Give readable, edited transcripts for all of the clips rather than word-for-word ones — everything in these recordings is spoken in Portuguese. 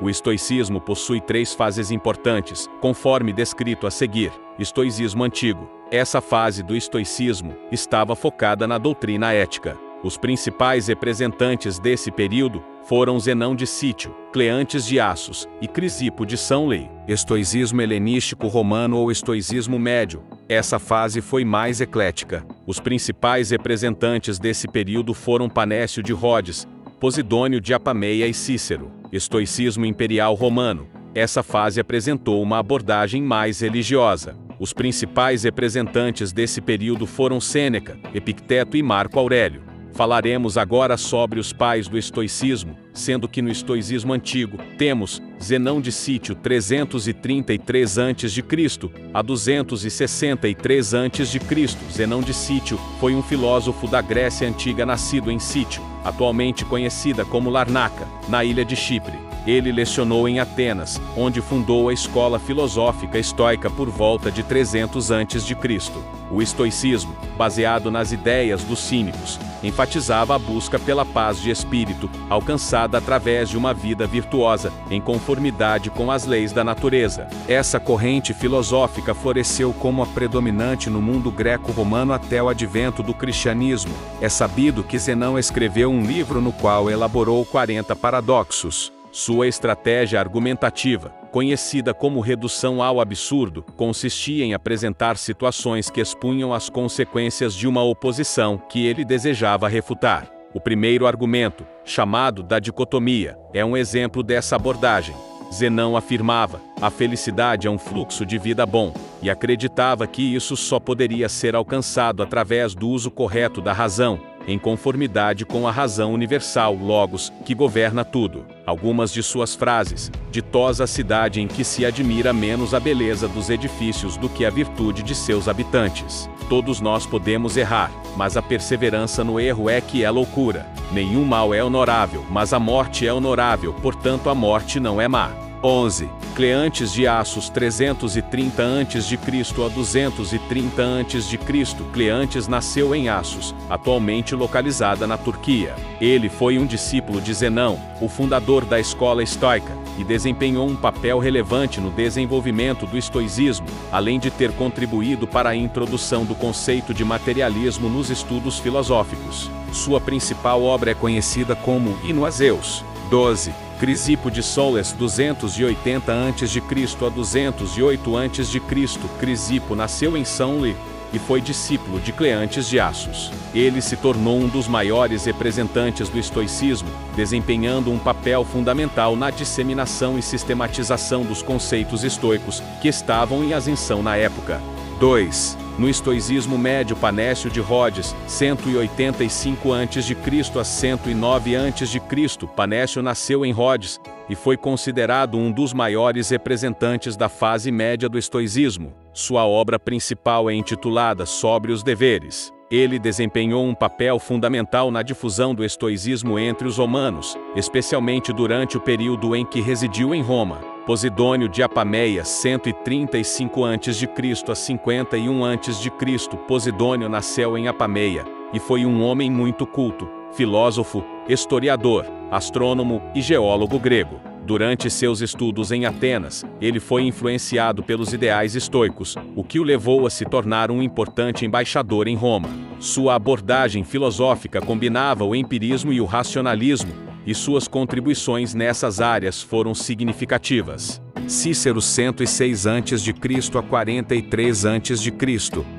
O estoicismo possui 3 fases importantes, conforme descrito a seguir. Estoicismo antigo. Essa fase do estoicismo estava focada na doutrina ética. Os principais representantes desse período foram Zenão de Cítio, Cleantes de Assos e Crisipo de São Lei. Estoicismo helenístico romano ou estoicismo médio. Essa fase foi mais eclética. Os principais representantes desse período foram Panécio de Rhodes, Posidônio de Apameia e Cícero. Estoicismo imperial romano. Essa fase apresentou uma abordagem mais religiosa. Os principais representantes desse período foram Sêneca, Epicteto e Marco Aurélio. Falaremos agora sobre os pais do estoicismo, sendo que no estoicismo antigo temos Zenão de Cítio 333 a.C. a 263 a.C. Zenão de Cítio foi um filósofo da Grécia Antiga nascido em Cítio, atualmente conhecida como Larnaca, na ilha de Chipre. Ele lecionou em Atenas, onde fundou a escola filosófica estoica por volta de 300 a.C. O estoicismo, baseado nas ideias dos cínicos, enfatizava a busca pela paz de espírito, alcançada através de uma vida virtuosa, em conformidade com as leis da natureza. Essa corrente filosófica floresceu como a predominante no mundo greco-romano até o advento do cristianismo. É sabido que Zenão escreveu um livro no qual elaborou 40 paradoxos. Sua estratégia argumentativa, conhecida como redução ao absurdo, consistia em apresentar situações que expunham as consequências de uma oposição que ele desejava refutar. O primeiro argumento, chamado da dicotomia, é um exemplo dessa abordagem. Zenão afirmava: a felicidade é um fluxo de vida bom, e acreditava que isso só poderia ser alcançado através do uso correto da razão, em conformidade com a razão universal logos, que governa tudo. Algumas de suas frases: ditosa a cidade em que se admira menos a beleza dos edifícios do que a virtude de seus habitantes. Todos nós podemos errar, mas a perseverança no erro é que é loucura. Nenhum mal é honorável, mas a morte é honorável, portanto a morte não é má. 11. Cleantes de Assos 330 a.C. a 230 a.C. Cleantes nasceu em Assos, atualmente localizada na Turquia. Ele foi um discípulo de Zenão, o fundador da escola estoica, e desempenhou um papel relevante no desenvolvimento do estoicismo, além de ter contribuído para a introdução do conceito de materialismo nos estudos filosóficos. Sua principal obra é conhecida como Hino a Zeus. 12. Crisipo de Soles 280 a.C. a 208 a.C. Crisipo nasceu em São Lê e foi discípulo de Cleantes de Assos. Ele se tornou um dos maiores representantes do estoicismo, desempenhando um papel fundamental na disseminação e sistematização dos conceitos estoicos que estavam em ascensão na época. 2. No estoicismo médio, Panécio de Rhodes, 185 a.C. a 109 a.C. Panécio nasceu em Rhodes e foi considerado um dos maiores representantes da fase média do estoicismo. Sua obra principal é intitulada Sobre os Deveres. Ele desempenhou um papel fundamental na difusão do estoicismo entre os romanos, especialmente durante o período em que residiu em Roma. Posidônio de Apameia, 135 a.C. a 51 a.C. Posidônio nasceu em Apameia e foi um homem muito culto, filósofo, historiador, astrônomo e geólogo grego. Durante seus estudos em Atenas, ele foi influenciado pelos ideais estoicos, o que o levou a se tornar um importante embaixador em Roma. Sua abordagem filosófica combinava o empirismo e o racionalismo, e suas contribuições nessas áreas foram significativas. Cícero 106 a.C. a 43 a.C.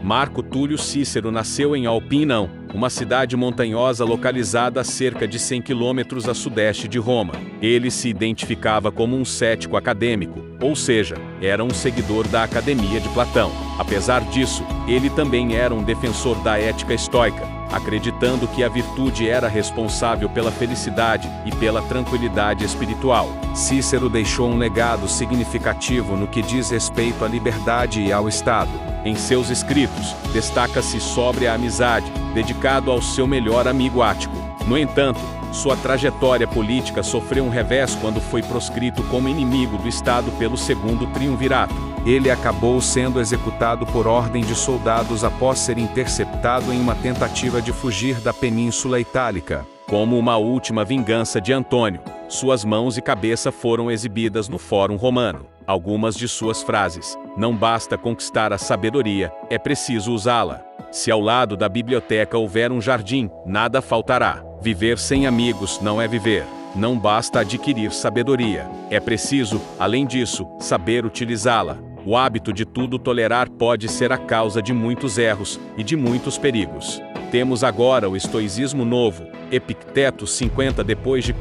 Marco Túlio Cícero nasceu em Alpinão, uma cidade montanhosa localizada a cerca de 100 quilômetros a sudeste de Roma. Ele se identificava como um cético acadêmico, ou seja, era um seguidor da Academia de Platão. Apesar disso, ele também era um defensor da ética estoica, acreditando que a virtude era responsável pela felicidade e pela tranquilidade espiritual. Cícero deixou um legado significativo no que diz respeito à liberdade e ao Estado. Em seus escritos, destaca-se sobre a amizade, dedicado ao seu melhor amigo Ático. No entanto, sua trajetória política sofreu um revés quando foi proscrito como inimigo do Estado pelo Segundo Triunvirato. Ele acabou sendo executado por ordem de soldados após ser interceptado em uma tentativa de fugir da Península Itálica. Como uma última vingança de Antônio, Suas mãos e cabeça foram exibidas no Fórum Romano. Algumas de suas frases: não basta conquistar a sabedoria, é preciso usá-la. Se ao lado da biblioteca houver um jardim, nada faltará. Viver sem amigos não é viver. Não basta adquirir sabedoria. É preciso, além disso, saber utilizá-la. O hábito de tudo tolerar pode ser a causa de muitos erros e de muitos perigos. Temos agora o estoicismo novo. Epicteto 50 d.C.,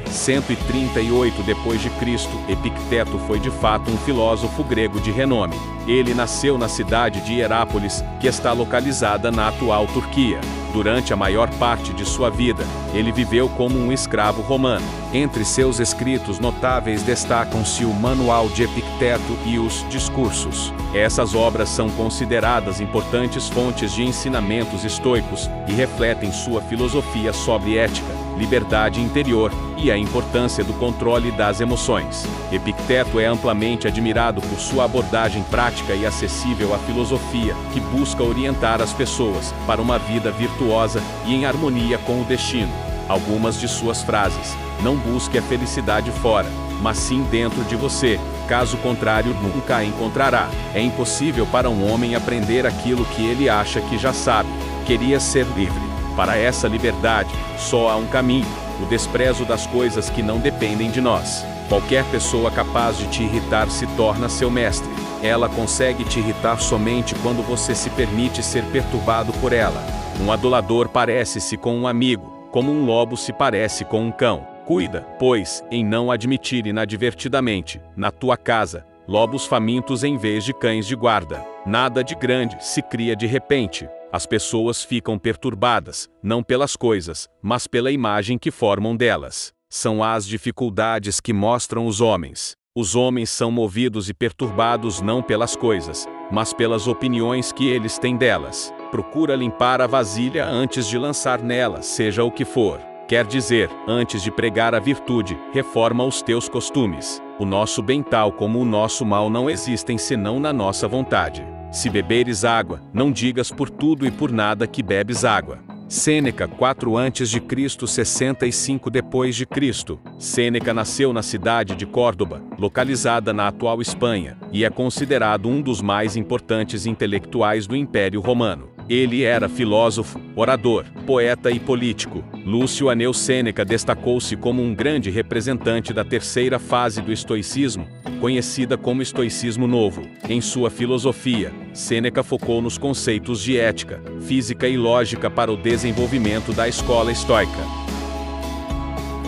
138 d.C. Epicteto foi de fato um filósofo grego de renome. Ele nasceu na cidade de Hierápolis, que está localizada na atual Turquia. Durante a maior parte de sua vida, ele viveu como um escravo romano. Entre seus escritos notáveis destacam-se o Manual de Epicteto e os Discursos. Essas obras são consideradas importantes fontes de ensinamentos estoicos e refletem sua filosofia sobre ética, liberdade interior e a importância do controle das emoções. Epicteto é amplamente admirado por sua abordagem prática e acessível à filosofia, que busca orientar as pessoas para uma vida virtuosa e em harmonia com o destino. Algumas de suas frases: não busque a felicidade fora, mas sim dentro de você, caso contrário nunca a encontrará. É impossível para um homem aprender aquilo que ele acha que já sabe. Queria ser livre. Para essa liberdade, só há um caminho: o desprezo das coisas que não dependem de nós. Qualquer pessoa capaz de te irritar se torna seu mestre. Ela consegue te irritar somente quando você se permite ser perturbado por ela. Um adulador parece-se com um amigo, como um lobo se parece com um cão. Cuida, pois, em não admitir inadvertidamente, na tua casa, lobos famintos em vez de cães de guarda. Nada de grande se cria de repente. As pessoas ficam perturbadas, não pelas coisas, mas pela imagem que formam delas. São as dificuldades que mostram os homens. Os homens são movidos e perturbados não pelas coisas, mas pelas opiniões que eles têm delas. Procura limpar a vasilha antes de lançar nela, seja o que for. Quer dizer, antes de pregar a virtude, reforma os teus costumes. O nosso bem tal como o nosso mal não existem senão na nossa vontade. Se beberes água, não digas por tudo e por nada que bebes água. Sêneca 4 a.C., 65 d.C. Sêneca nasceu na cidade de Córdoba, localizada na atual Espanha, e é considerado um dos mais importantes intelectuais do Império Romano. Ele era filósofo, orador, poeta e político. Lúcio Aneu Sêneca destacou-se como um grande representante da terceira fase do estoicismo, conhecida como estoicismo novo. Em sua filosofia, Sêneca focou nos conceitos de ética, física e lógica para o desenvolvimento da escola estoica.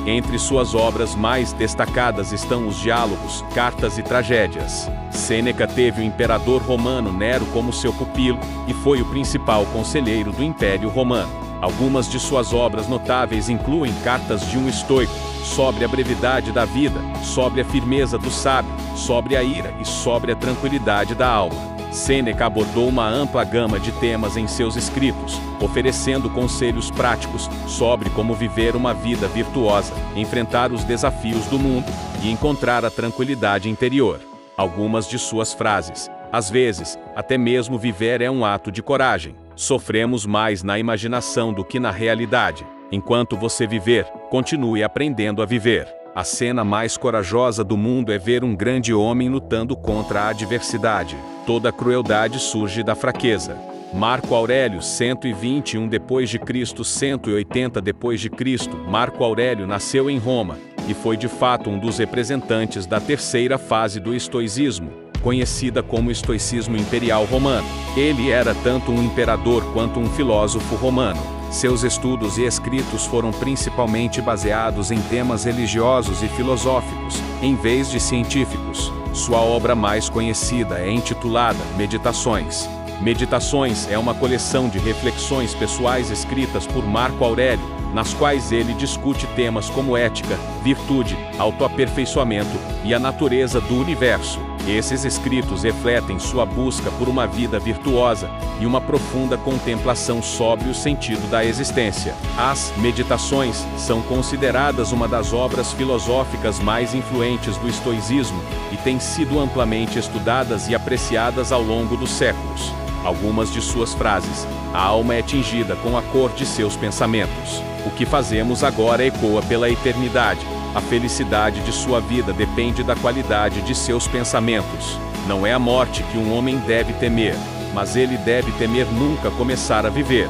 Entre suas obras mais destacadas estão os diálogos, cartas e tragédias. Sêneca teve o imperador romano Nero como seu pupilo, e foi o principal conselheiro do Império Romano. Algumas de suas obras notáveis incluem Cartas de um Estoico, sobre a brevidade da vida, sobre a firmeza do sábio, sobre a ira e sobre a tranquilidade da alma. Sêneca abordou uma ampla gama de temas em seus escritos, oferecendo conselhos práticos sobre como viver uma vida virtuosa, enfrentar os desafios do mundo e encontrar a tranquilidade interior. Algumas de suas frases: às vezes, até mesmo viver é um ato de coragem. Sofremos mais na imaginação do que na realidade. Enquanto você viver, continue aprendendo a viver. A cena mais corajosa do mundo é ver um grande homem lutando contra a adversidade. Toda crueldade surge da fraqueza. Marco Aurélio 121 d.C., 180 d.C. Marco Aurélio nasceu em Roma, e foi de fato um dos representantes da terceira fase do estoicismo, conhecida como estoicismo imperial romano. Ele era tanto um imperador quanto um filósofo romano. Seus estudos e escritos foram principalmente baseados em temas religiosos e filosóficos, em vez de científicos. Sua obra mais conhecida é intitulada Meditações. Meditações é uma coleção de reflexões pessoais escritas por Marco Aurélio, nas quais ele discute temas como ética, virtude, autoaperfeiçoamento e a natureza do universo. Esses escritos refletem sua busca por uma vida virtuosa e uma profunda contemplação sobre o sentido da existência. As Meditações são consideradas uma das obras filosóficas mais influentes do estoicismo e têm sido amplamente estudadas e apreciadas ao longo dos séculos. Algumas de suas frases: a alma é tingida com a cor de seus pensamentos. O que fazemos agora ecoa pela eternidade. A felicidade de sua vida depende da qualidade de seus pensamentos. Não é a morte que um homem deve temer, mas ele deve temer nunca começar a viver.